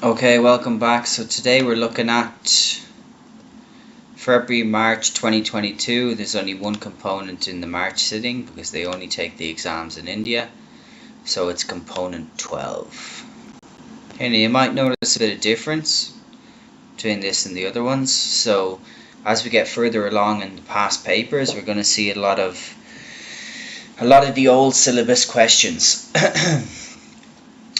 Okay, welcome back. So today we're looking at February, March 2022. There's only one component in the March sitting because they only take the exams in India. So it's component 12. And you might notice a bit of difference between this and the other ones. So as we get further along in the past papers, we're going to see a lot of the old syllabus questions.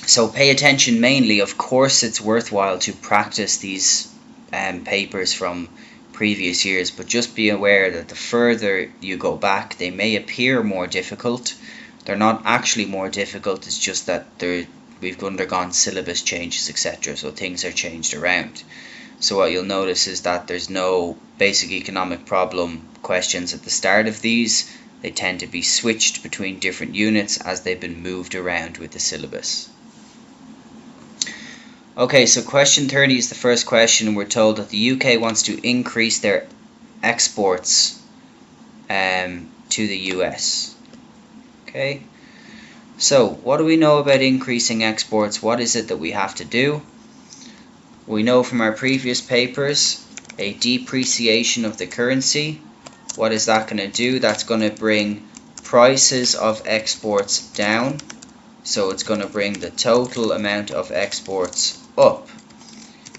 So pay attention mainly. Of course, it's worthwhile to practice these papers from previous years, but just be aware that the further you go back, they may appear more difficult. They're not actually more difficult, it's just that we've undergone syllabus changes, etc. So things are changed around. So what you'll notice is that there's no basic economic problem questions at the start of these. They tend to be switched between different units as they've been moved around with the syllabus. Okay, so question 30 is the first question, and we're told that the UK wants to increase their exports to the US. Okay, so what do we know about increasing exports? What is it that we have to do? We know from our previous papers a depreciation of the currency. What is that going to do? That's going to bring prices of exports down. So it's going to bring the total amount of exports up,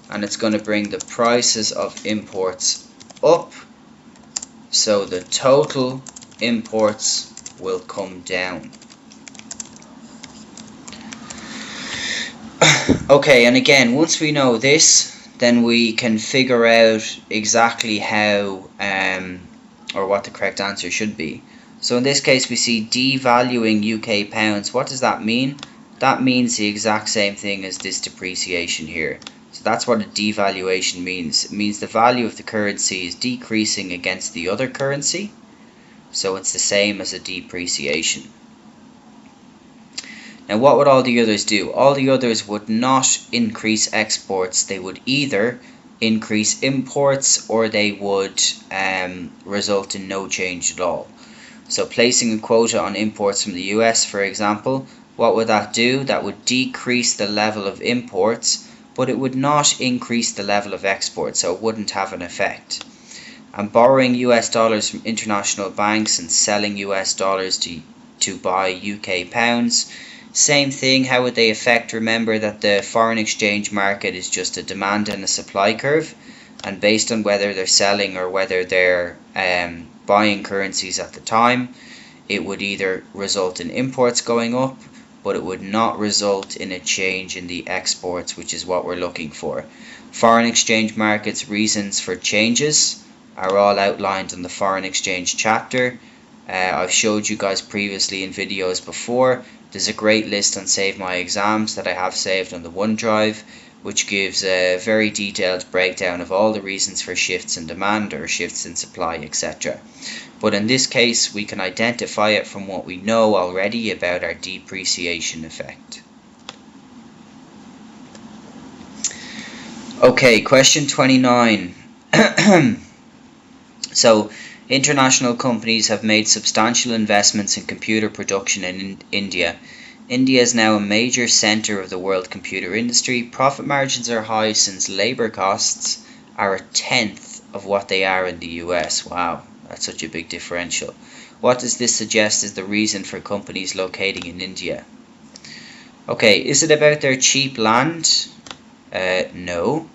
and it's going to bring the prices of imports up, so the total imports will come down. Okay, and again, once we know this, then we can figure out exactly how or what the correct answer should be. So in this case we see devaluing UK pounds. What does that mean? That means the exact same thing as this depreciation here. So that's what a devaluation means. It means the value of the currency is decreasing against the other currency. So it's the same as a depreciation. Now what would all the others do? All the others would not increase exports. They would either increase imports or they would result in no change at all. So placing a quota on imports from the US, for example, what would that do? That would decrease the level of imports, but it would not increase the level of exports, so it wouldn't have an effect. And borrowing US dollars from international banks and selling US dollars to buy UK pounds, same thing. How would they affect? Remember that the foreign exchange market is just a demand and a supply curve, and based on whether they're selling or whether they're buying currencies at the time, it would either result in imports going up, but it would not result in a change in the exports, which is what we're looking for. Foreign exchange markets reasons for changes are all outlined in the foreign exchange chapter. I've showed you guys previously in videos before. There's a great list on Save My Exams that I have saved on the OneDrive, which gives a very detailed breakdown of all the reasons for shifts in demand or shifts in supply, etc. But in this case, we can identify it from what we know already about our depreciation effect. Okay, question 29. So, international companies have made substantial investments in computer production in India. India is now a major centre of the world computer industry. Profit margins are high since labour costs are a tenth of what they are in the US. Wow, that's such a big differential. What does this suggest is the reason for companies locating in India? Okay, is it about their cheap land? No,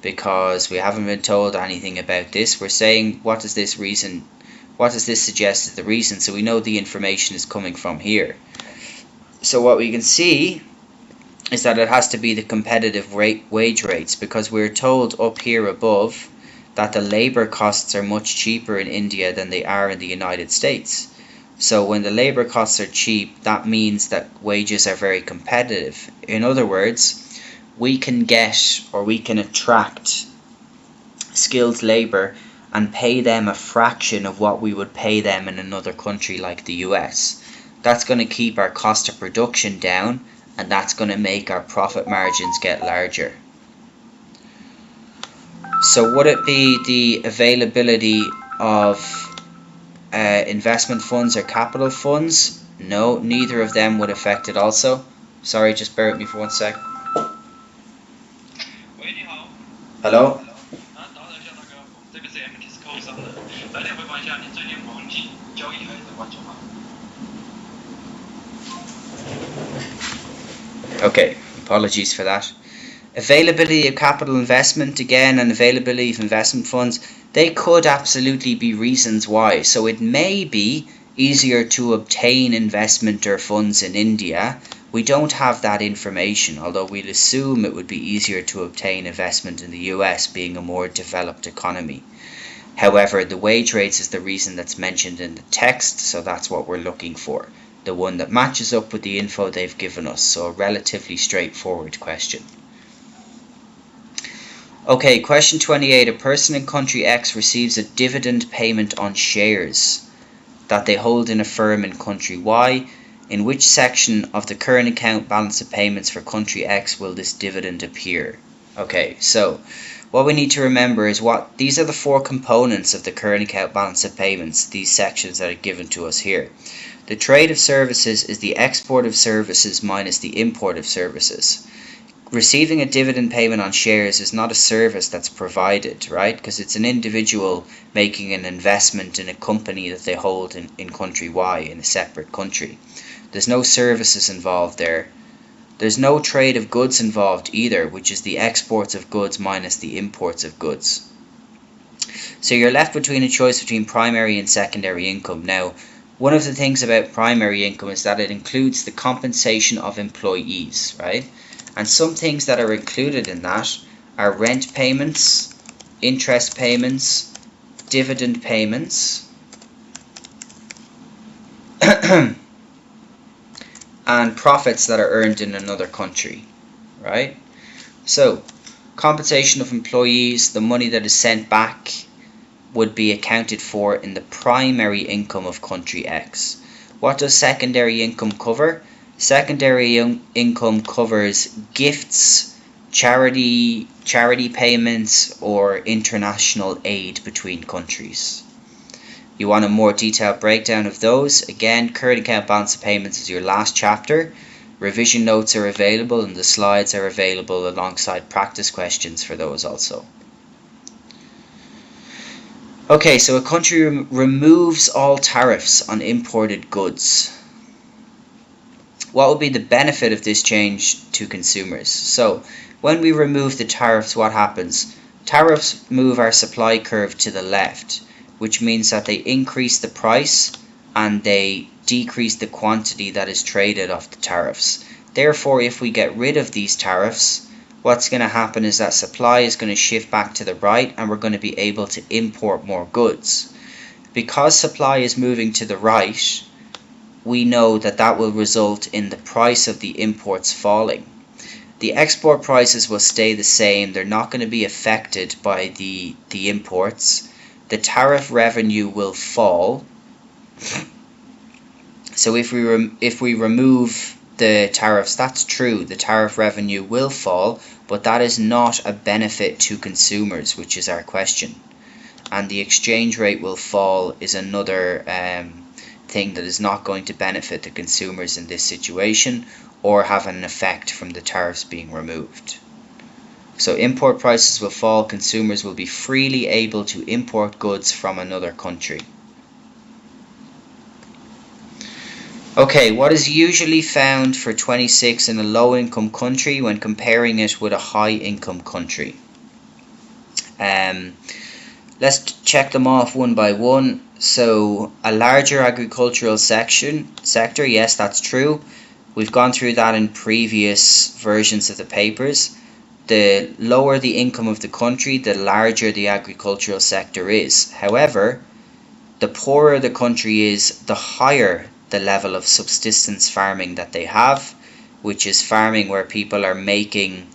because we haven't been told anything about this. We're saying what does this suggest is the reason, so we know the information is coming from here. So what we can see is that it has to be the competitive wage rates, because we're told up here above that the labour costs are much cheaper in India than they are in the United States. So when the labour costs are cheap, that means that wages are very competitive. In other words, we can get or we can attract skilled labour and pay them a fraction of what we would pay them in another country like the US. That's going to keep our cost of production down, and that's going to make our profit margins get larger. So would it be the availability of investment funds or capital funds? No, neither of them would affect it also. Sorry, just bear with me for 1 sec. Hello? Okay, apologies for that. Availability of capital investment, again, and availability of investment funds, they could absolutely be reasons why. So it may be easier to obtain investment or funds in India. We don't have that information, although we'd assume it would be easier to obtain investment in the US, being a more developed economy. However, the wage rates is the reason that's mentioned in the text, so that's what we're looking for. The one that matches up with the info they've given us, so a relatively straightforward question. Okay, question 28. A person in country X receives a dividend payment on shares that they hold in a firm in country Y. In which section of the current account balance of payments for country X will this dividend appear? Okay, so what we need to remember is these are the four components of the current account balance of payments, these sections that are given to us here. The trade of services is the export of services minus the import of services. Receiving a dividend payment on shares is not a service that's provided, right? Because it's an individual making an investment in a company that they hold in country Y, in a separate country. There's no services involved there. There's no trade of goods involved either, which is the exports of goods minus the imports of goods. So you're left between a choice between primary and secondary income. Now, one of the things about primary income is that it includes the compensation of employees, right? And some things that are included in that are rent payments, interest payments, dividend payments, and profits that are earned in another country, right? So, compensation of employees, the money that is sent back, would be accounted for in the primary income of country X. What does secondary income cover? Secondary income covers gifts, charity payments, or international aid between countries. You want a more detailed breakdown of those? Again, current account balance of payments is your last chapter. Revision notes are available and the slides are available alongside practice questions for those also. Okay, so a country removes all tariffs on imported goods. What would be the benefit of this change to consumers? So, when we remove the tariffs, what happens? Tariffs move our supply curve to the left, which means that they increase the price and they decrease the quantity that is traded off the tariffs. Therefore, if we get rid of these tariffs, what's going to happen is that supply is going to shift back to the right and we're going to be able to import more goods. Because supply is moving to the right, we know that that will result in the price of the imports falling. The export prices will stay the same. They're not going to be affected by the imports. The tariff revenue will fall. So if we remove the tariffs, that's true. The tariff revenue will fall, but that is not a benefit to consumers, which is our question. And the exchange rate will fall is another thing that is not going to benefit the consumers in this situation or have an effect from the tariffs being removed. So import prices will fall, consumers will be freely able to import goods from another country. Okay, what is usually found for 26 in a low-income country when comparing it with a high-income country? Let's check them off one by one. So a larger agricultural sector, yes, that's true. We've gone through that in previous versions of the papers. The lower the income of the country, the larger the agricultural sector is. However, the poorer the country is, the higher the level of subsistence farming that they have, which is farming where people are making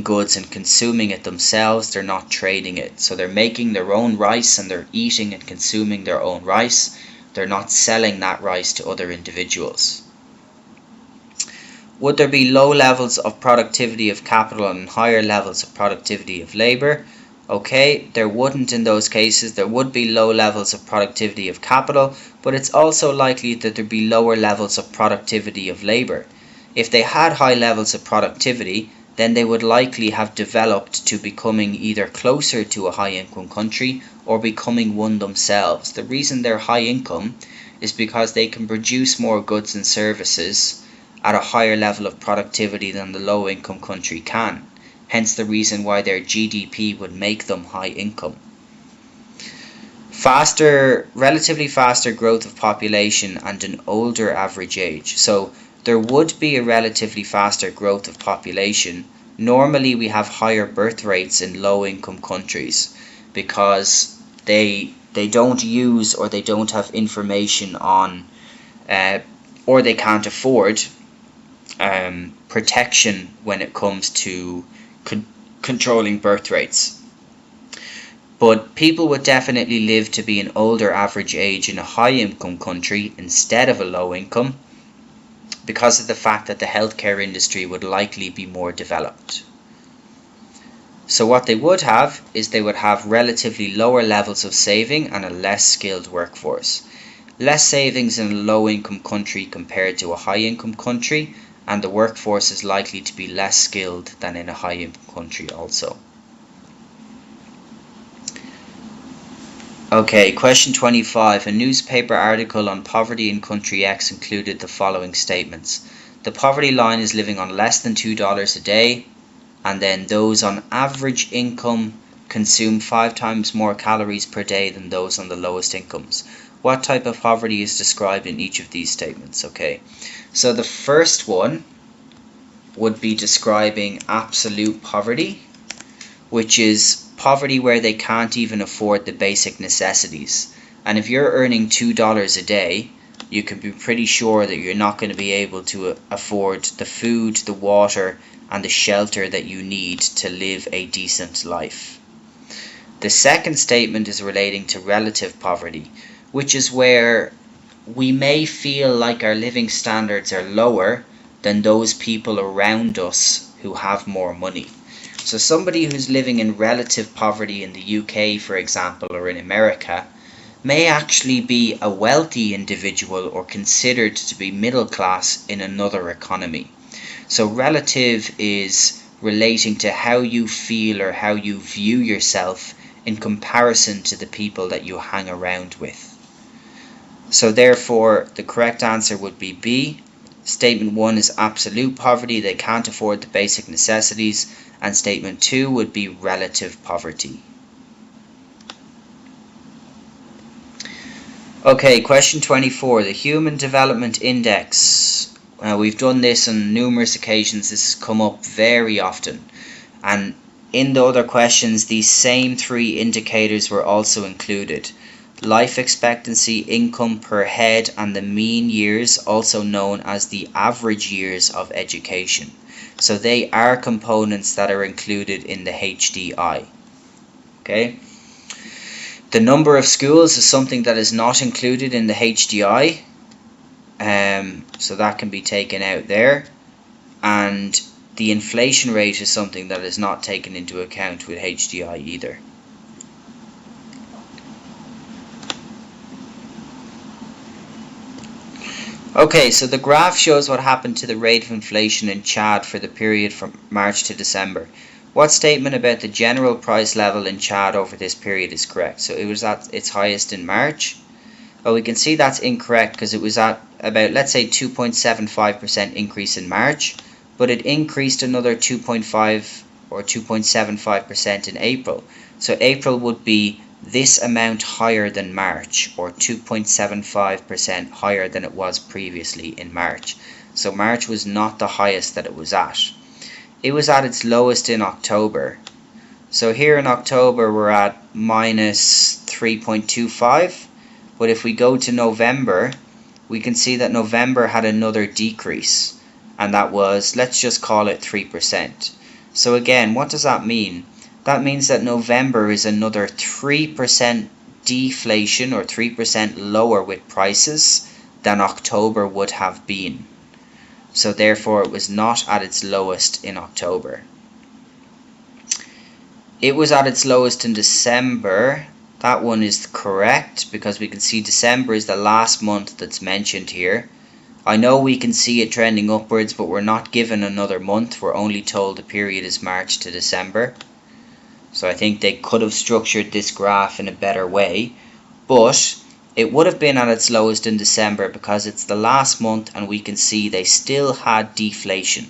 goods and consuming it themselves. They're not trading it. So they're making their own rice and they're eating and consuming their own rice. They're not selling that rice to other individuals. Would there be low levels of productivity of capital and higher levels of productivity of labor? Okay, there wouldn't in those cases. There would be low levels of productivity of capital, but it's also likely that there'd be lower levels of productivity of labor. If they had high levels of productivity, then they would likely have developed to becoming either closer to a high income country or becoming one themselves. The reason they're high income is because they can produce more goods and services at a higher level of productivity than the low income country can. Hence the reason why their GDP would make them high income. Relatively faster growth of population and an older average age. So there would be a relatively faster growth of population. Normally we have higher birth rates in low income countries because they don't use or they don't have information on or they can't afford protection when it comes to controlling birth rates. But people would definitely live to be an older average age in a high income country instead of a low income, because of the fact that the healthcare industry would likely be more developed. So what they would have is they would have relatively lower levels of saving and a less skilled workforce. Less savings in a low income country compared to a high income country, and the workforce is likely to be less skilled than in a high income country also. Okay, question 25. A newspaper article on poverty in country X included the following statements. The poverty line is living on less than $2 a day, and then those on average income consume 5 times more calories per day than those on the lowest incomes. What type of poverty is described in each of these statements? Okay, so the first one would be describing absolute poverty, which is poverty where they can't even afford the basic necessities. And if you're earning $2 a day, you can be pretty sure that you're not going to be able to afford the food, the water, and the shelter that you need to live a decent life. The second statement is relating to relative poverty, which is where we may feel like our living standards are lower than those people around us who have more money. So somebody who's living in relative poverty in the UK, for example, or in America, may actually be a wealthy individual or considered to be middle class in another economy. So relative is relating to how you feel or how you view yourself in comparison to the people that you hang around with. So therefore, the correct answer would be B. Statement 1 is absolute poverty, they can't afford the basic necessities, and statement 2 would be relative poverty. Okay, question 24, the Human Development Index. We've done this on numerous occasions, this has come up very often, and in the other questions these same 3 indicators were also included. Life expectancy, income per head, and the mean years, also known as the average years of education. So they are components that are included in the HDI. Okay. The number of schools is something that is not included in the HDI. So that can be taken out there. And the inflation rate is something that is not taken into account with HDI either. Okay, so the graph shows what happened to the rate of inflation in Chad for the period from March to December. What statement about the general price level in Chad over this period is correct? So it was at its highest in March. Well, we can see that's incorrect because it was at about, let's say, 2.75% increase in March, but it increased another 2.5 or 2.75% in April. So April would be this amount higher than March, or 2.75% higher than it was previously in March. So March was not the highest that it was at. It was at its lowest in October. So here in October we're at minus 3.25, but if we go to November, we can see that November had another decrease, and that was, let's just call it 3%. So again, what does that mean? That means that November is another 3% deflation, or 3% lower with prices than October would have been. So therefore it was not at its lowest in October. It was at its lowest in December. That one is correct because we can see December is the last month that's mentioned here, I know we can see it trending upwards, but we're not given another month. We're only told the period is March to December. So I think they could have structured this graph in a better way. But it would have been at its lowest in December because it's the last month and we can see they still had deflation.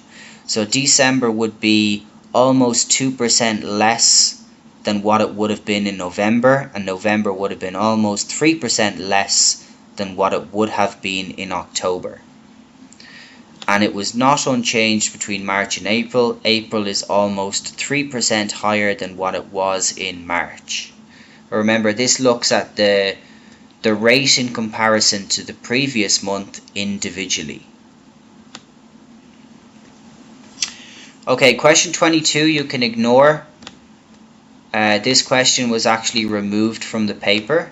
So December would be almost 2% less than what it would have been in November, and November would have been almost 3% less than what it would have been in October. And it was not unchanged between March and April. April is almost 3% higher than what it was in March. Remember, this looks at the rate in comparison to the previous month individually. Okay, question 22 you can ignore. This question was actually removed from the paper,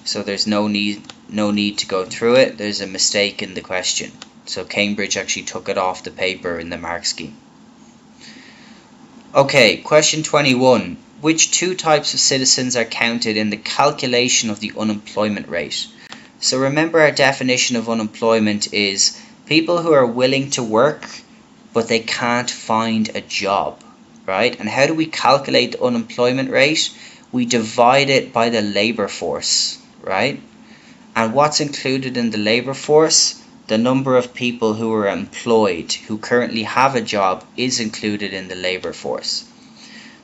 so there's no need to go through it. There's a mistake in the question. So Cambridge actually took it off the paper in the mark scheme. Okay, question 21. Which two types of citizens are counted in the calculation of the unemployment rate? So remember, our definition of unemployment is people who are willing to work but they can't find a job, right? And how do we calculate the unemployment rate? We divide it by the labor force, right? And what's included in the labor force? The number of people who are employed, who currently have a job, is included in the labor force.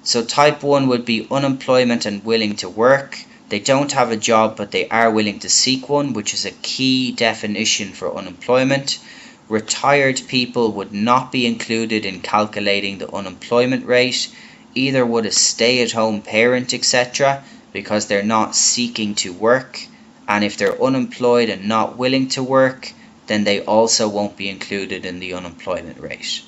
So type 1 would be unemployment and willing to work. They don't have a job, but they are willing to seek one, which is a key definition for unemployment. Retired people would not be included in calculating the unemployment rate. Either would a stay-at-home parent, etc., because they're not seeking to work. And if they're unemployed and not willing to work, then they also won't be included in the unemployment rate.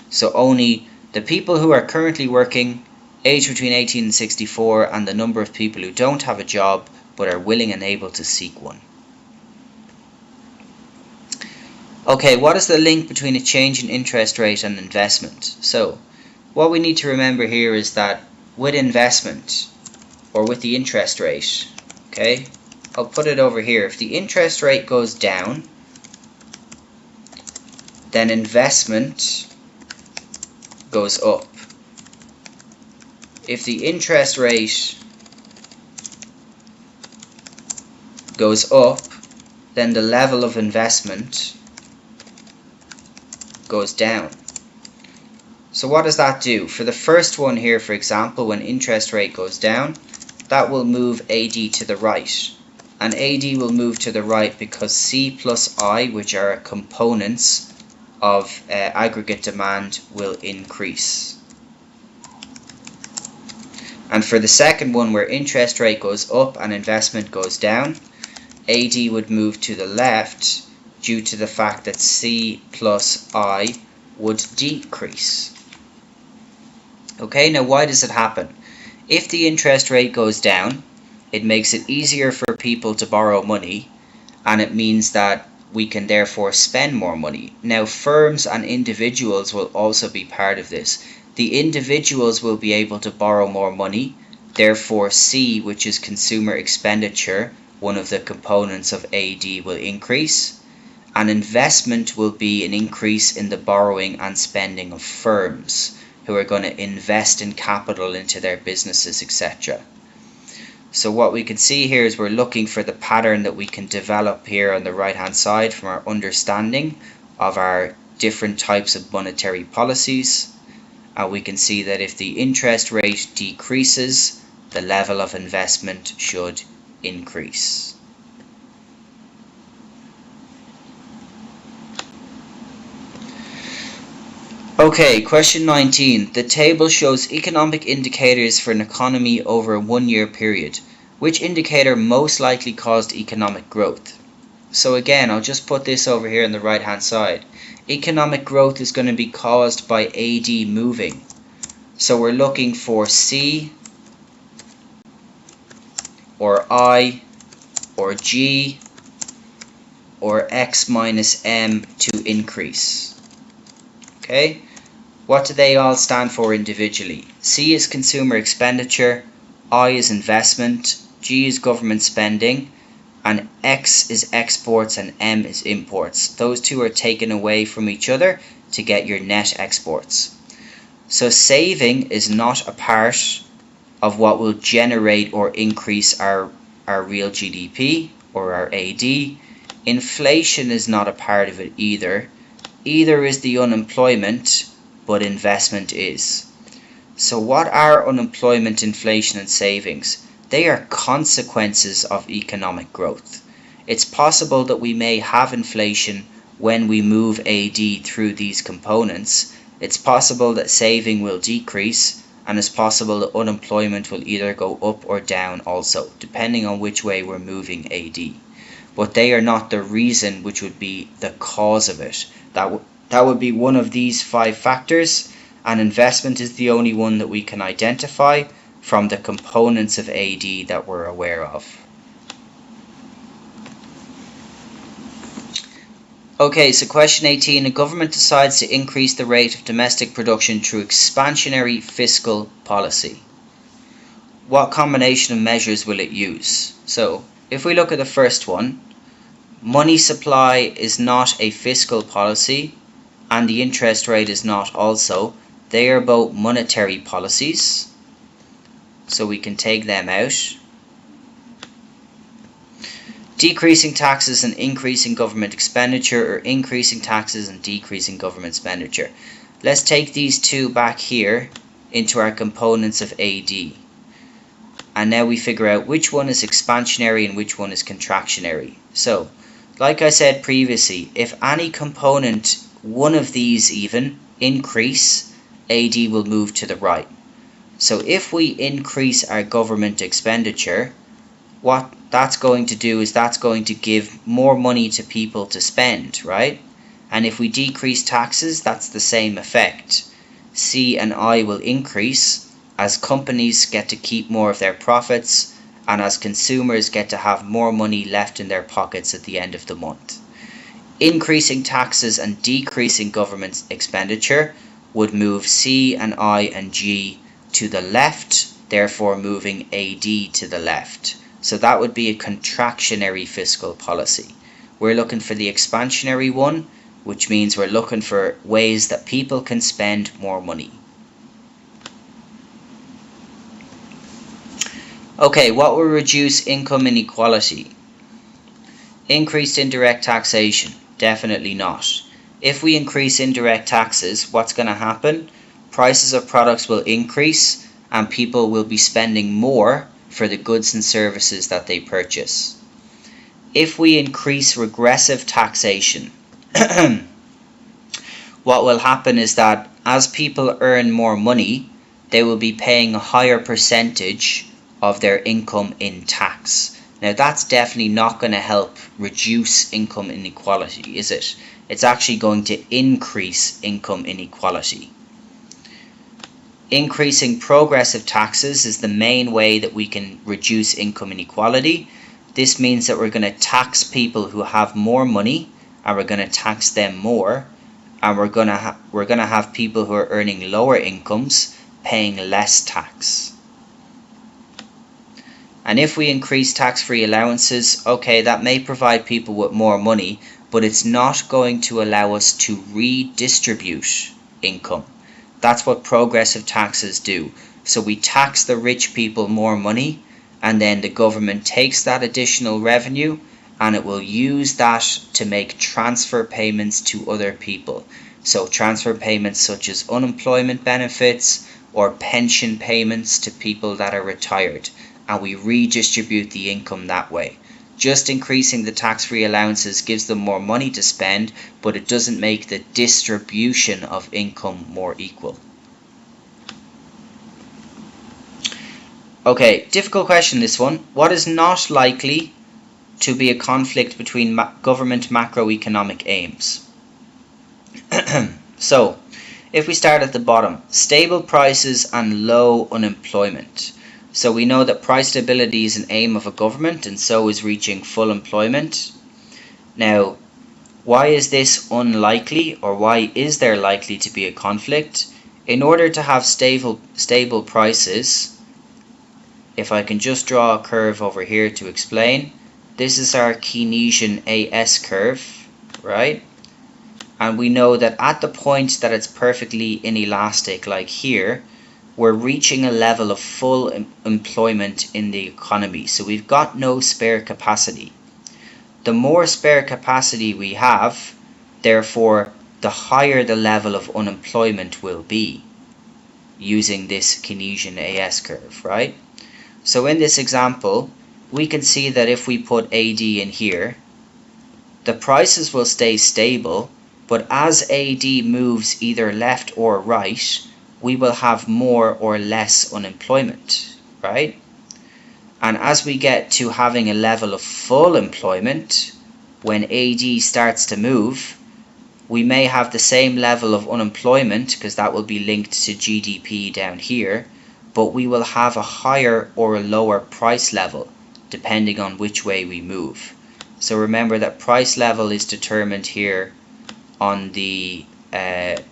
So only the people who are currently working, aged between 18 and 64, and the number of people who don't have a job but are willing and able to seek one. Okay, what is the link between a change in interest rate and investment? So what we need to remember here is that with investment, or with the interest rate, okay, I'll put it over here. If the interest rate goes down, then investment goes up. If the interest rate goes up, then the level of investment goes down. So what does that do? For the first one here, for example, when interest rate goes down, that will move AD to the right. And AD will move to the right because C plus I, which are components of aggregate demand, will increase. And for the second one, where interest rate goes up and investment goes down, AD would move to the left due to the fact that C plus I would decrease. Okay, now why does it happen? If the interest rate goes down, it makes it easier for people to borrow money, and it means that we can therefore spend more money. Now firms and individuals will also be part of this. The individuals will be able to borrow more money, therefore C, which is consumer expenditure, one of the components of AD, will increase, and investment will be an increase in the borrowing and spending of firms who are going to invest in capital into their businesses, etc. So what we can see here is we're looking for the pattern that we can develop here on the right hand side from our understanding of our different types of monetary policies. And we can see that if the interest rate decreases, the level of investment should increase. Okay, question 19. The table shows economic indicators for an economy over a 1-year period. Which indicator most likely caused economic growth? So again, I'll just put this over here on the right hand side. Economic growth is going to be caused by AD moving. So we're looking for C or I or G or X minus M to increase. Okay, what do they all stand for individually? C is consumer expenditure, I is investment, G is government spending, and X is exports and M is imports. Those two are taken away from each other to get your net exports. So saving is not a part of what will generate or increase our real GDP or our AD. Inflation is not a part of it either. Either is the unemployment, but investment is. So what are unemployment, inflation and savings? They are consequences of economic growth. It's possible that we may have inflation when we move AD through these components. It's possible that saving will decrease, and it's possible that unemployment will either go up or down also, depending on which way we're moving AD. But they are not the reason which would be the cause of it. That would be one of these 5 factors, and investment is the only one that we can identify from the components of AD that we're aware of. Okay, so question 18, a government decides to increase the rate of domestic production through expansionary fiscal policy. What combination of measures will it use? So, if we look at the first one, money supply is not a fiscal policy, and the interest rate is not also. They are both monetary policies, so we can take them out. Decreasing taxes and increasing government expenditure, or increasing taxes and decreasing government expenditure. Let's take these two back here into our components of AD. And now we figure out which one is expansionary and which one is contractionary. So, like I said previously, if any component, one of these even, increase, AD will move to the right. So if we increase our government expenditure, what that's going to do is that's going to give more money to people to spend, right? And if we decrease taxes, that's the same effect. C and I will increase as companies get to keep more of their profits and as consumers get to have more money left in their pockets at the end of the month. Increasing taxes and decreasing government expenditure would move C and I and G to the left, therefore moving AD to the left. So that would be a contractionary fiscal policy. We're looking for the expansionary one, which means we're looking for ways that people can spend more money. Okay, what will reduce income inequality? Increased indirect taxation? Definitely not. If we increase indirect taxes, what's going to happen? Prices of products will increase and people will be spending more for the goods and services that they purchase. If we increase regressive taxation, what will happen is that as people earn more money, they will be paying a higher percentage of their income in tax. Now that's definitely not going to help reduce income inequality, is it? It's actually going to increase income inequality. Increasing progressive taxes is the main way that we can reduce income inequality. This means that we're going to tax people who have more money, and we're going to tax them more, and we're going to have people who are earning lower incomes paying less tax. And if we increase tax-free allowances, okay, that may provide people with more money, but it's not going to allow us to redistribute income. That's what progressive taxes do. So we tax the rich people more money, and then the government takes that additional revenue and it will use that to make transfer payments to other people. So transfer payments such as unemployment benefits or pension payments to people that are retired, and we redistribute the income that way. Just increasing the tax-free allowances gives them more money to spend, but it doesn't make the distribution of income more equal. Okay, difficult question this one. What is not likely to be a conflict between government macroeconomic aims? So, if we start at the bottom, stable prices and low unemployment. So we know that price stability is an aim of a government, and so is reaching full employment. Now, why is this unlikely, or why is there likely to be a conflict? In order to have stable prices, if I can just draw a curve over here to explain, this is our Keynesian AS curve, right? And we know that at the point that it's perfectly inelastic, like here, we're reaching a level of full employment in the economy. So we've got no spare capacity. The more spare capacity we have, therefore, the higher the level of unemployment will be using this Keynesian AS curve, right? So in this example, we can see that if we put AD in here, the prices will stay stable, but as AD moves either left or right, we will have more or less unemployment, right? And as we get to having a level of full employment, when AD starts to move, we may have the same level of unemployment because that will be linked to GDP down here, but we will have a higher or a lower price level depending on which way we move. So remember that price level is determined here on the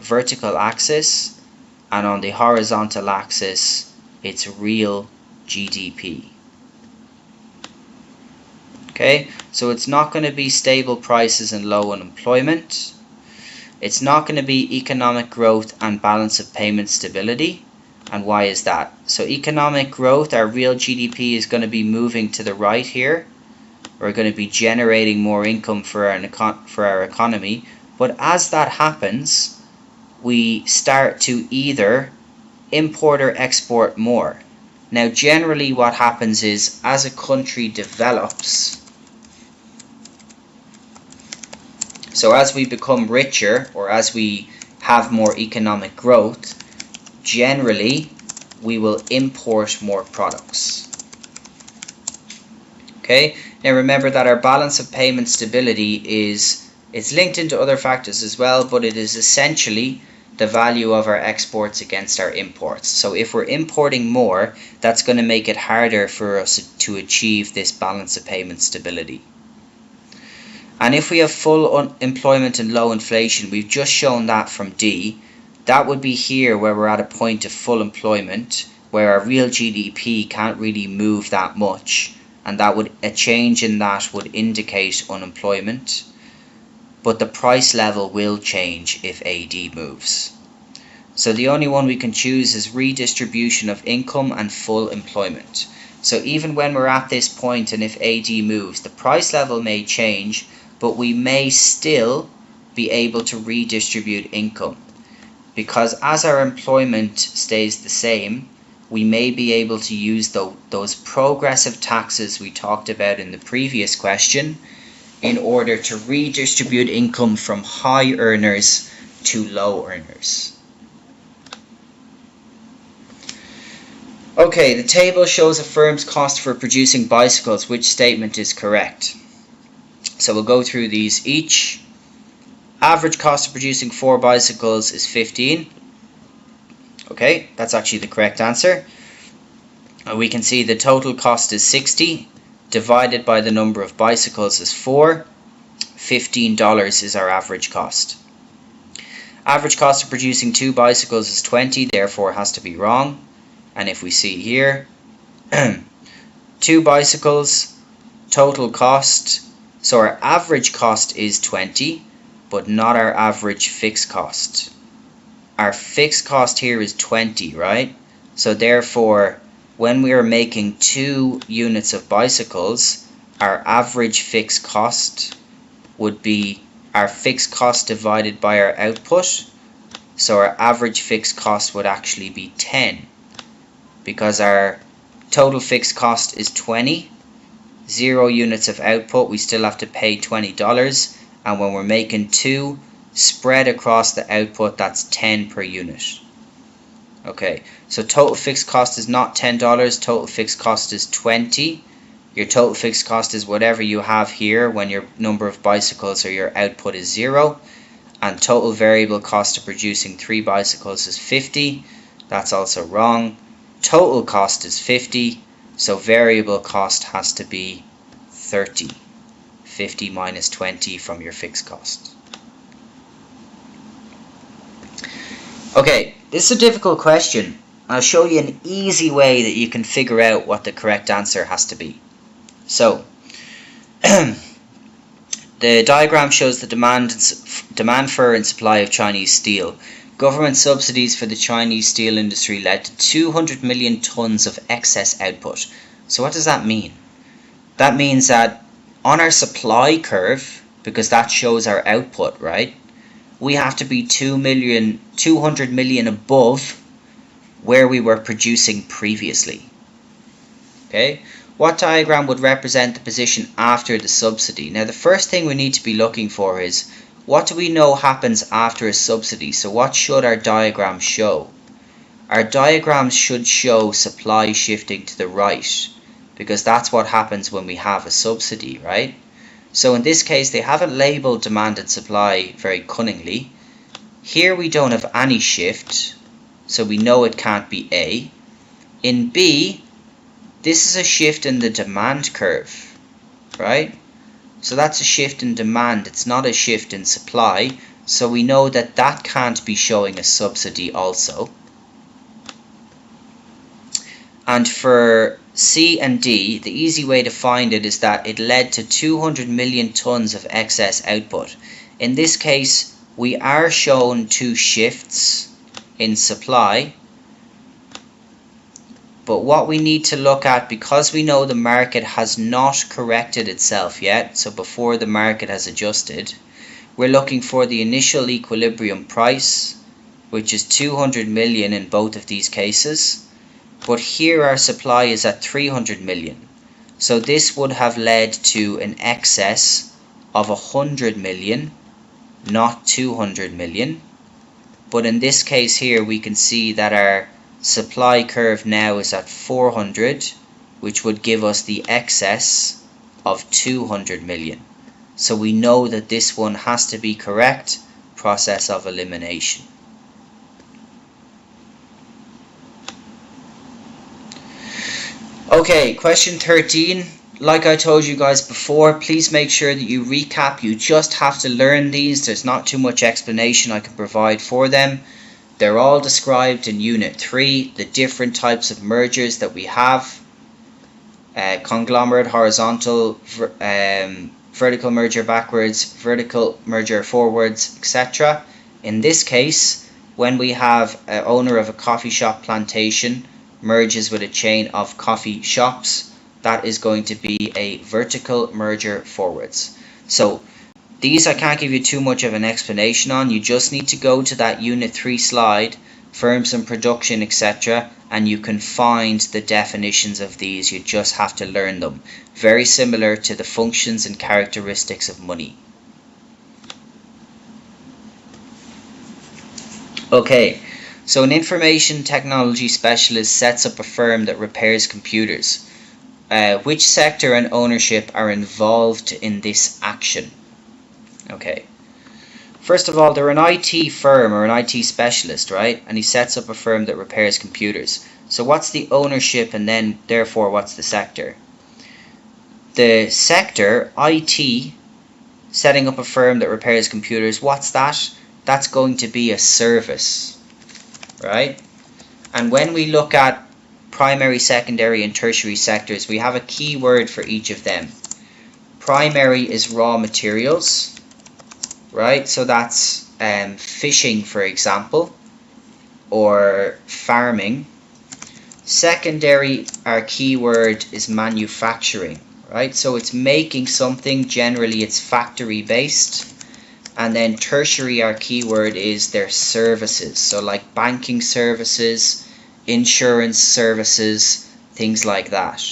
vertical axis, and on the horizontal axis it's real GDP. Okay, so it's not going to be stable prices and low unemployment. It's not going to be economic growth and balance of payment stability. And why is that? So economic growth, our real GDP, is going to be moving to the right here. We're going to be generating more income for our economy. But as that happens, we start to either import or export more. Now generally what happens is, as a country develops, so as we become richer or as we have more economic growth, generally we will import more products. Okay, now remember that our balance of payment stability it's linked into other factors as well, but it is essentially the value of our exports against our imports. So if we're importing more, that's going to make it harder for us to achieve this balance of payment stability. And if we have full employment and low inflation, we've just shown that from D, that would be here where we're at a point of full employment, where our real GDP can't really move that much, and a change in that would indicate unemployment. But the price level will change if AD moves. So the only one we can choose is redistribution of income and full employment. So even when we're at this point and if AD moves, the price level may change, but we may still be able to redistribute income. Because as our employment stays the same, we may be able to use those progressive taxes we talked about in the previous question in order to redistribute income from high earners to low earners. Okay, the table shows a firm's cost for producing bicycles. Which statement is correct? So we'll go through these each. Average cost of producing 4 bicycles is 15. Okay, that's actually the correct answer. We can see the total cost is 60. Divided by the number of bicycles is 4. $15 is our average cost. Average cost of producing 2 bicycles is 20, therefore it has to be wrong. And if we see here, 2 bicycles, total cost, so our average cost is 20, but not our average fixed cost. Our fixed cost here is 20, right? So therefore, when we are making 2 units of bicycles, our average fixed cost would be our fixed cost divided by our output. So our average fixed cost would actually be 10, because our total fixed cost is 20, 0 units of output, we still have to pay $20, and when we're making 2 spread across the output, that's 10 per unit. Okay, so total fixed cost is not $10, total fixed cost is 20. Your total fixed cost is whatever you have here when your number of bicycles or your output is 0. And total variable cost of producing 3 bicycles is 50. That's also wrong. Total cost is 50, so variable cost has to be 30. 50 minus 20 from your fixed cost. Okay, this is a difficult question. I'll show you an easy way that you can figure out what the correct answer has to be. So, The diagram shows the demand for and supply of Chinese steel. Government subsidies for the Chinese steel industry led to 200 million tons of excess output. So what does that mean? That means that on our supply curve, because that shows our output, right? We have to be 200 million above where we were producing previously. Okay? What diagram would represent the position after the subsidy? Now the first thing we need to be looking for is, what do we know happens after a subsidy? So what should our diagram show? Our diagrams should show supply shifting to the right, because that's what happens when we have a subsidy, right? So in this case they haven't labelled demand and supply very cunningly. Here we don't have any shift, so we know it can't be A. In B, this is a shift in the demand curve, right? So that's a shift in demand, it's not a shift in supply, so we know that that can't be showing a subsidy also. And for C and D, the easy way to find it is that it led to 200 million tons of excess output. In this case, we are shown two shifts in supply, but what we need to look at, because we know the market has not corrected itself yet, so before the market has adjusted, we're looking for the initial equilibrium price, which is 200 million in both of these cases. But here our supply is at 300 million. So this would have led to an excess of 100 million, not 200 million. But in this case here we can see that our supply curve now is at 400, which would give us the excess of 200 million. So we know that this one has to be correct, process of elimination. Okay, question 13. Like I told you guys before, please make sure that you recap. You just have to learn these. There's not too much explanation I can provide for them. They're all described in Unit 3, the different types of mergers that we have. Conglomerate, horizontal, vertical merger backwards, vertical merger forwards, etc. In this case, when we have an owner of a coffee shop plantation merges with a chain of coffee shops, that is going to be a vertical merger forwards. So these I can't give you too much of an explanation on. You just need to go to that Unit 3 slide, firms and production, etc., and you can find the definitions of these. You just have to learn them. Very similar to the functions and characteristics of money. Okay, so an information technology specialist sets up a firm that repairs computers. Which sector and ownership are involved in this action? Okay, first of all, they're an IT firm or an IT specialist, right? And he sets up a firm that repairs computers. So what's the ownership, and then therefore what's the sector? The sector, IT, setting up a firm that repairs computers, what's that? That's going to be a service, right? And when we look at primary, secondary and tertiary sectors, we have a key word for each of them. Primary is raw materials, right? So that's fishing, for example, or farming. Secondary, our key word is manufacturing, right? So it's making something, generally it's factory based. And then tertiary, our key word is their services. So like banking services, insurance services, things like that.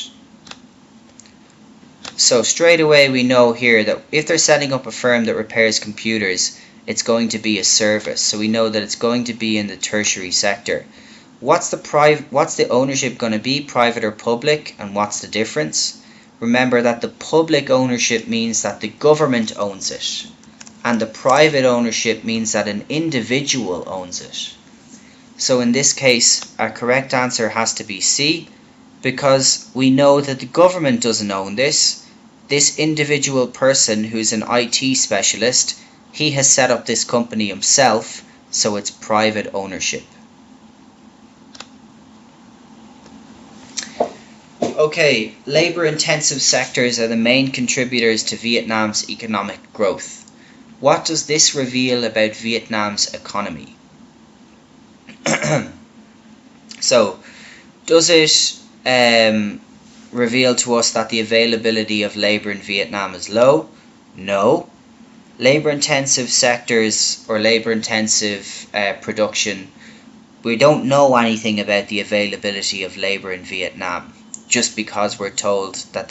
So straight away we know here that if they're setting up a firm that repairs computers, it's going to be a service. So we know that it's going to be in the tertiary sector. What's the ownership going to be, private or public, and what's the difference? Remember that the public ownership means that the government owns it, and the private ownership means that an individual owns it. So in this case, our correct answer has to be C, because we know that the government doesn't own this. This individual person who's an IT specialist, he has set up this company himself, so it's private ownership. Okay, labour-intensive sectors are the main contributors to Vietnam's economic growth. What does this reveal about Vietnam's economy? So, does it reveal to us that the availability of labour in Vietnam is low? No. Labour-intensive sectors or labour-intensive production, we don't know anything about the availability of labour in Vietnam, just because we're told that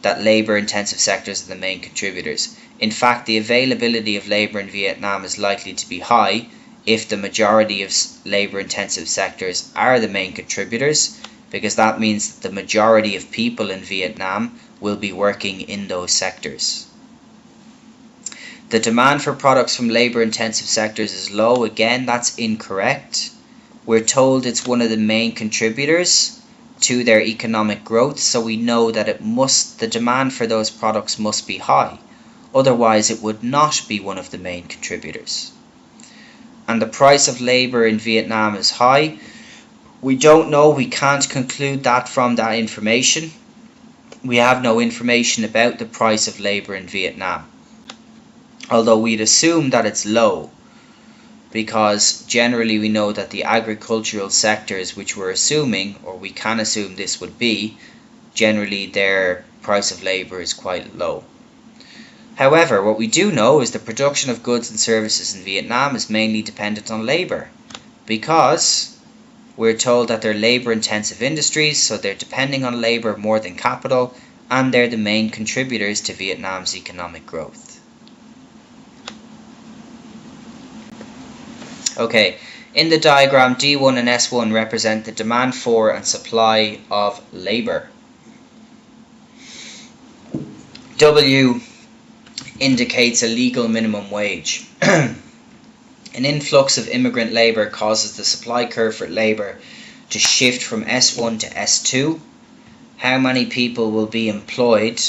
that labour-intensive sectors are the main contributors. In fact, the availability of labour in Vietnam is likely to be high if the majority of labour-intensive sectors are the main contributors, because that means that the majority of people in Vietnam will be working in those sectors. The demand for products from labour-intensive sectors is low. Again, that's incorrect. We're told it's one of the main contributors to their economic growth, so we know that the demand for those products must be high. Otherwise, it would not be one of the main contributors. And the price of labour in Vietnam is high. We don't know, we can't conclude that from that information. We have no information about the price of labour in Vietnam. Although we'd assume that it's low, because generally we know that the agricultural sectors, which we're assuming, or we can assume this would be, generally their price of labour is quite low. However, what we do know is the production of goods and services in Vietnam is mainly dependent on labour, because we're told that they're labour-intensive industries, so they're depending on labour more than capital, and they're the main contributors to Vietnam's economic growth. Okay, in the diagram, D1 and S1 represent the demand for and supply of labour. W indicates a legal minimum wage. An influx of immigrant labour causes the supply curve for labour to shift from S1 to S2. How many people will be employed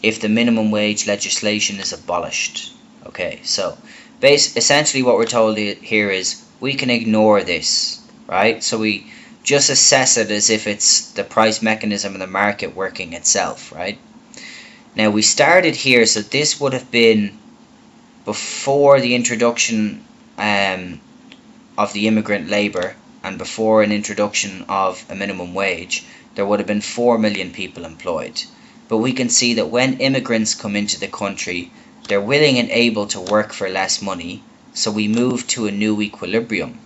if the minimum wage legislation is abolished? Okay, so essentially what we're told here is we can ignore this, right? So we just assess it as if it's the price mechanism of the market working itself, right? Now we started here, so this would have been before the introduction of the immigrant labour and before an introduction of a minimum wage. There would have been 4 million people employed. But we can see that when immigrants come into the country, they're willing and able to work for less money, so we move to a new equilibrium.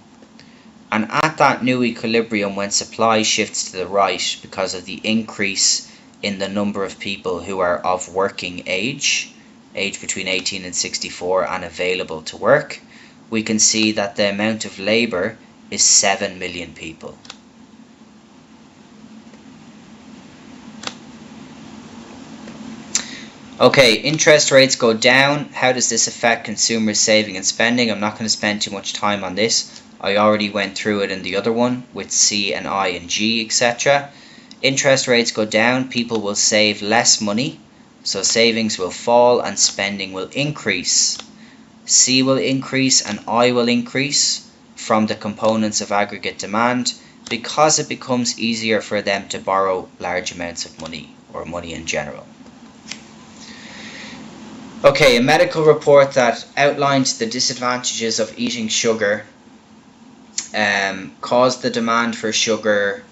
And at that new equilibrium, when supply shifts to the right because of the increase in the number of people who are of working age between 18 and 64 and available to work, we can see that the amount of labour is 7 million people. Okay, interest rates go down. How does this affect consumers' saving and spending? I'm not going to spend too much time on this. I already went through it in the other one with C and I and G, etc. Interest rates go down, people will save less money, so savings will fall and spending will increase. C will increase and I will increase from the components of aggregate demand because it becomes easier for them to borrow large amounts of money, or money in general. Okay, a medical report that outlined the disadvantages of eating sugar caused the demand for sugar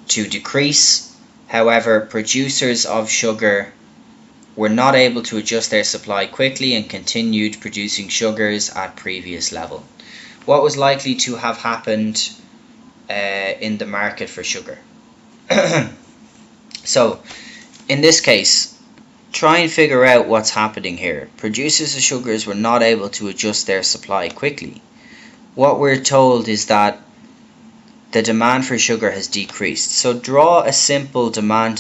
to decrease. However, producers of sugar were not able to adjust their supply quickly and continued producing sugars at previous level. What was likely to have happened in the market for sugar? So, in this case, try and figure out what's happening here. Producers of sugars were not able to adjust their supply quickly. What we're told is that the demand for sugar has decreased. So draw a simple demand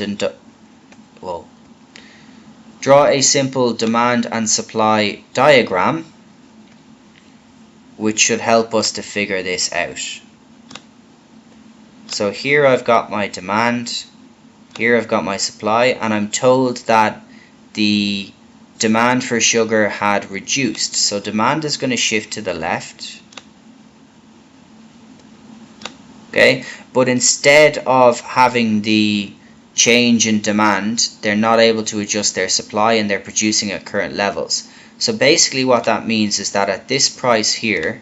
and supply diagram, which should help us to figure this out. So here I've got my demand, here I've got my supply, and I'm told that the demand for sugar had reduced. So demand is going to shift to the left, Okay, but instead of having the change in demand, they're not able to adjust their supply and they're producing at current levels. So basically what that means is that at this price here,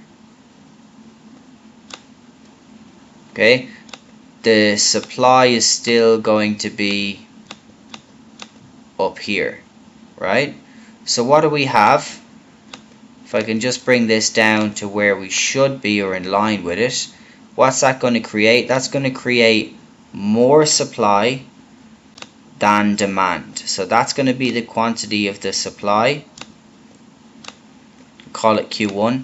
okay, the supply is still going to be up here, right? So what do we have? If I can just bring this down to where we should be or in line with it, what's that going to create? That's going to create more supply than demand. So that's going to be the quantity of the supply. Call it Q1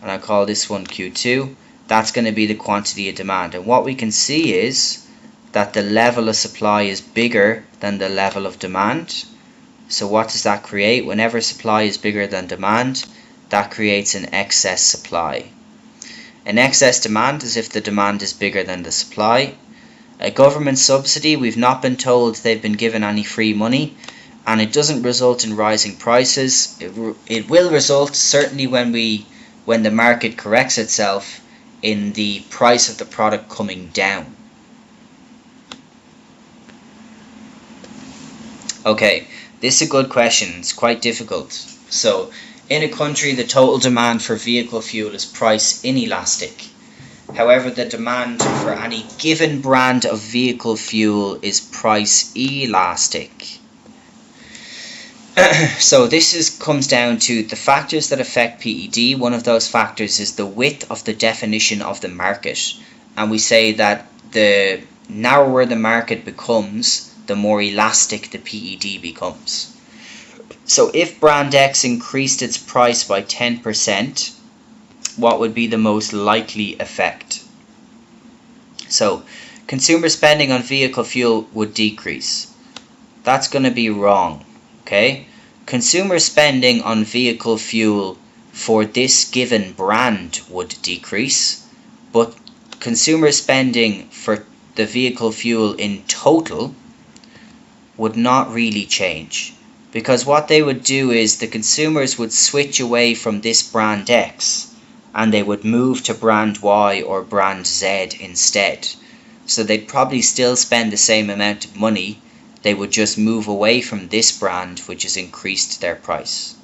and I call this one Q2. That's going to be the quantity of demand. And what we can see is that the level of supply is bigger than the level of demand. So what does that create? Whenever supply is bigger than demand, that creates an excess supply. An excess demand is if the demand is bigger than the supply. A government subsidy, we've not been told they've been given any free money, and it doesn't result in rising prices. It will result, certainly when the market corrects itself, in the price of the product coming down. Okay, this is a good question. It's quite difficult. So, in a country, the total demand for vehicle fuel is price inelastic. However, the demand for any given brand of vehicle fuel is price elastic. So this comes down to the factors that affect PED. One of those factors is the width of the definition of the market. And we say that the narrower the market becomes, the more elastic the PED becomes. So if brand X increased its price by 10%, what would be the most likely effect? So consumer spending on vehicle fuel would decrease. That's going to be wrong. Okay? Consumer spending on vehicle fuel for this given brand would decrease, but consumer spending for the vehicle fuel in total would not really change, because what they would do is the consumers would switch away from this brand X and they would move to brand Y or brand Z instead. So they'd probably still spend the same amount of money, they would just move away from this brand which has increased their price.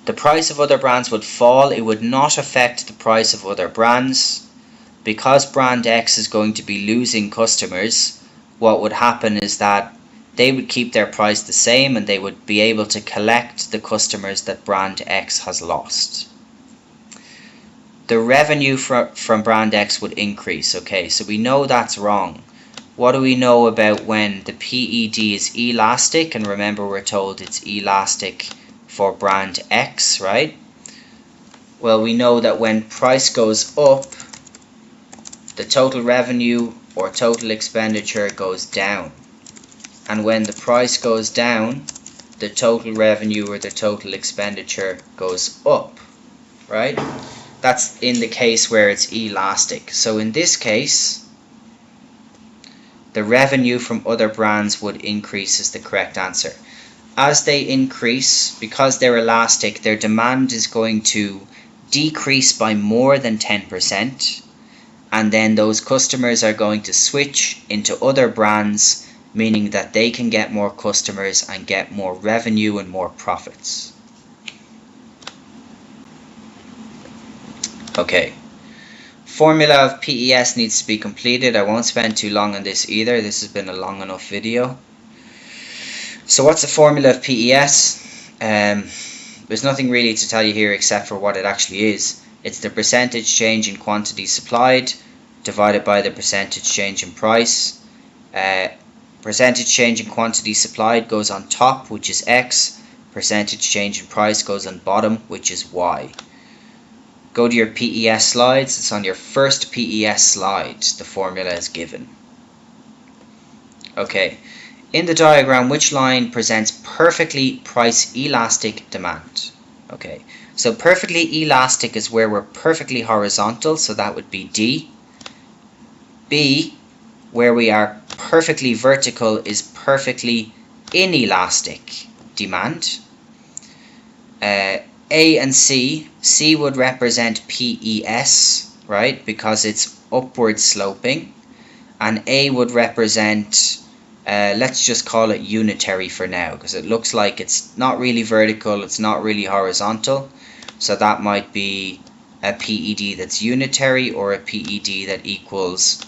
The price of other brands would fall. It would not affect the price of other brands. Because brand X is going to be losing customers, what would happen is that they would keep their price the same and they would be able to collect the customers that brand X has lost. The revenue from brand X would increase. Okay, so we know that's wrong. What do we know about when the PED is elastic? And remember, we're told it's elastic for brand X, right? Well, we know that when price goes up, the total revenue or total expenditure goes down. And when the price goes down, the total revenue or the total expenditure goes up, right? That's in the case where it's elastic. So in this case, the revenue from other brands would increase is the correct answer. As they increase, because they're elastic, their demand is going to decrease by more than 10%. And then those customers are going to switch into other brands, meaning that they can get more customers and get more revenue and more profits. Okay, formula of PES needs to be completed. I won't spend too long on this either. This has been a long enough video. So what's the formula of PES? There's nothing really to tell you here except for what it actually is. It's the percentage change in quantity supplied divided by the percentage change in price. Percentage change in quantity supplied goes on top, which is X. Percentage change in price goes on bottom, which is Y. Go to your PES slides. It's on your first PES slide. The formula is given. Okay. In the diagram, which line presents perfectly price elastic demand? Okay. So perfectly elastic is where we're perfectly horizontal, so that would be D. B, where we are perfectly vertical, is perfectly inelastic demand. A and C would represent PES, right? Because it's upward sloping. And A would represent, let's just call it unitary for now, because it looks like it's not really vertical, it's not really horizontal. So that might be a PED that's unitary, or a PED that equals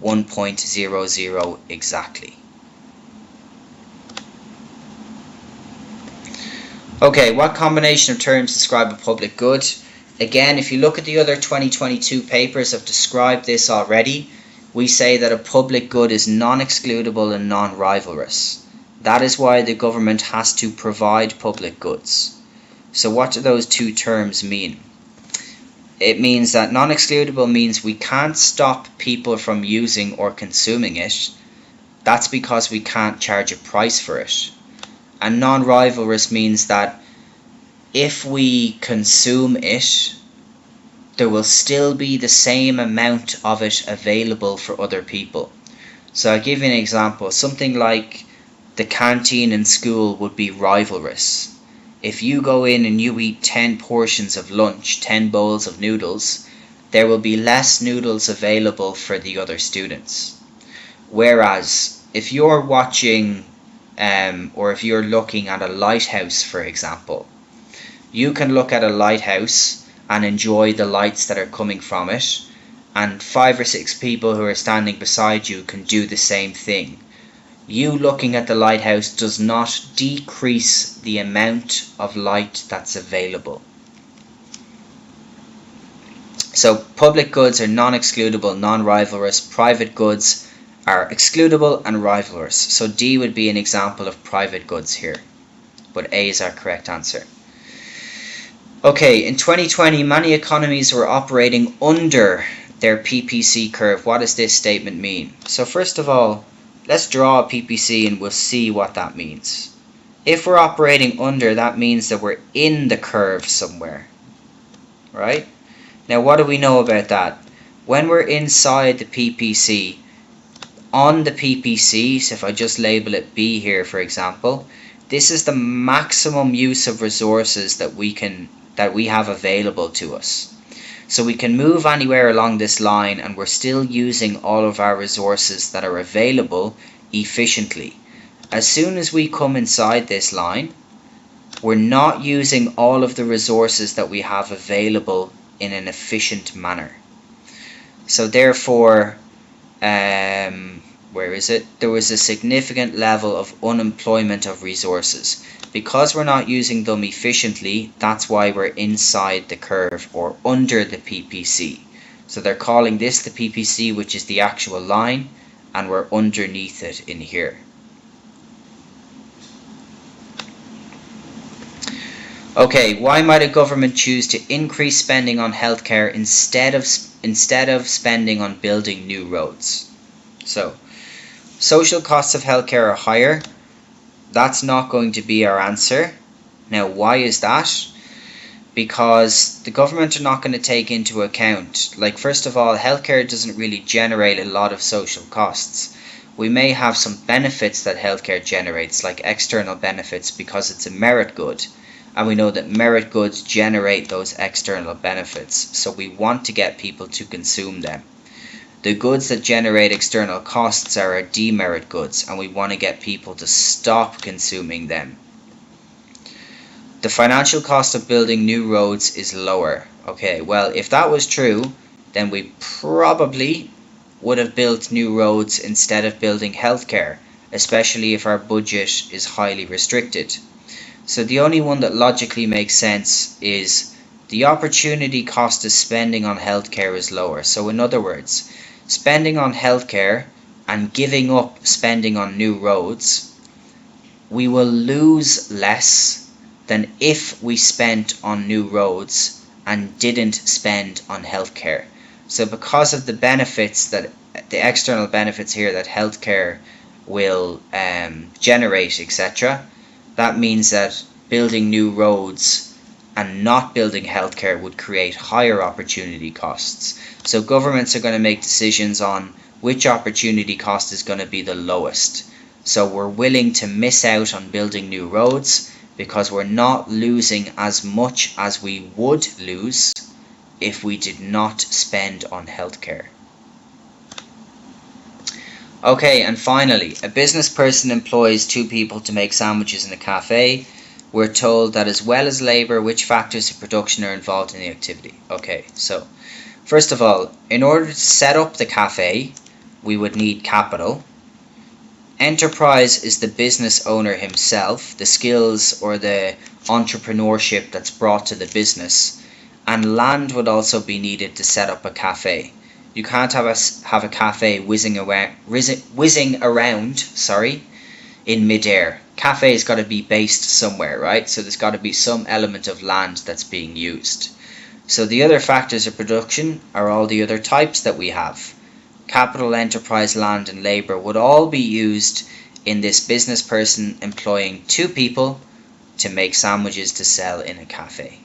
1.00 exactly. Okay, what combination of terms describe a public good? Again, if you look at the other 2022 papers have described this already. We say that a public good is non-excludable and non-rivalrous. That is why the government has to provide public goods. So what do those two terms mean? It means that non-excludable means we can't stop people from using or consuming it. That's because we can't charge a price for it. And non-rivalrous means that if we consume it, there will still be the same amount of it available for other people. So I'll give you an example. Something like the canteen in school would be rivalrous. If you go in and you eat 10 portions of lunch, 10 bowls of noodles, there will be less noodles available for the other students. Whereas if you're watching or if you're looking at a lighthouse, for example, you can look at a lighthouse and enjoy the lights that are coming from it, and 5 or 6 people who are standing beside you can do the same thing. You looking at the lighthouse does not decrease the amount of light that's available. So public goods are non-excludable, non-rivalrous. Private goods are excludable and rivalrous. So D would be an example of private goods here, but A is our correct answer. Okay, in 2020, many economies were operating under their PPC curve. What does this statement mean? So first of all, let's draw a PPC and we'll see what that means. If we're operating under, that means that we're in the curve somewhere, right? Now, what do we know about that? When we're inside the PPC, on the PPC, so if I just label it B here, for example, this is the maximum use of resources that we have available to us. So we can move anywhere along this line and we're still using all of our resources that are available efficiently. As soon as we come inside this line, we're not using all of the resources that we have available in an efficient manner. So therefore, where is it? There was a significant level of unemployment of resources. Because we're not using them efficiently, that's why we're inside the curve or under the PPC. So they're calling this the PPC, which is the actual line, and we're underneath it in here. Okay, why might a government choose to increase spending on healthcare instead of spending on building new roads? So, social costs of healthcare are higher. That's not going to be our answer. Now, why is that? Because the government are not going to take into account, like, first of all, healthcare doesn't really generate a lot of social costs. We may have some benefits that healthcare generates, like external benefits, because it's a merit good. And we know that merit goods generate those external benefits. So we want to get people to consume them. The goods that generate external costs are our demerit goods, and we want to get people to stop consuming them. The financial cost of building new roads is lower. Okay, well, if that was true, then we probably would have built new roads instead of building healthcare, especially if our budget is highly restricted. So the only one that logically makes sense is the opportunity cost of spending on healthcare is lower. So in other words, spending on healthcare and giving up spending on new roads, we will lose less than if we spent on new roads and didn't spend on healthcare. So because of the benefits, that the external benefits here that healthcare will generate, etc., that means that building new roads and not building healthcare would create higher opportunity costs. So governments are going to make decisions on which opportunity cost is going to be the lowest. So we're willing to miss out on building new roads because we're not losing as much as we would lose if we did not spend on healthcare. Okay, and finally, a business person employs 2 people to make sandwiches in a cafe. We're told that as well as labour, which factors of production are involved in the activity. Okay, so first of all, in order to set up the cafe, we would need capital. Enterprise is the business owner himself, the skills or the entrepreneurship that's brought to the business. And land would also be needed to set up a cafe. You can't have a cafe whizzing around in midair. Cafe's got to be based somewhere, right? So there's got to be some element of land that's being used. So the other factors of production are all the other types that we have. Capital, enterprise, land and labour would all be used in this business person employing 2 people to make sandwiches to sell in a cafe.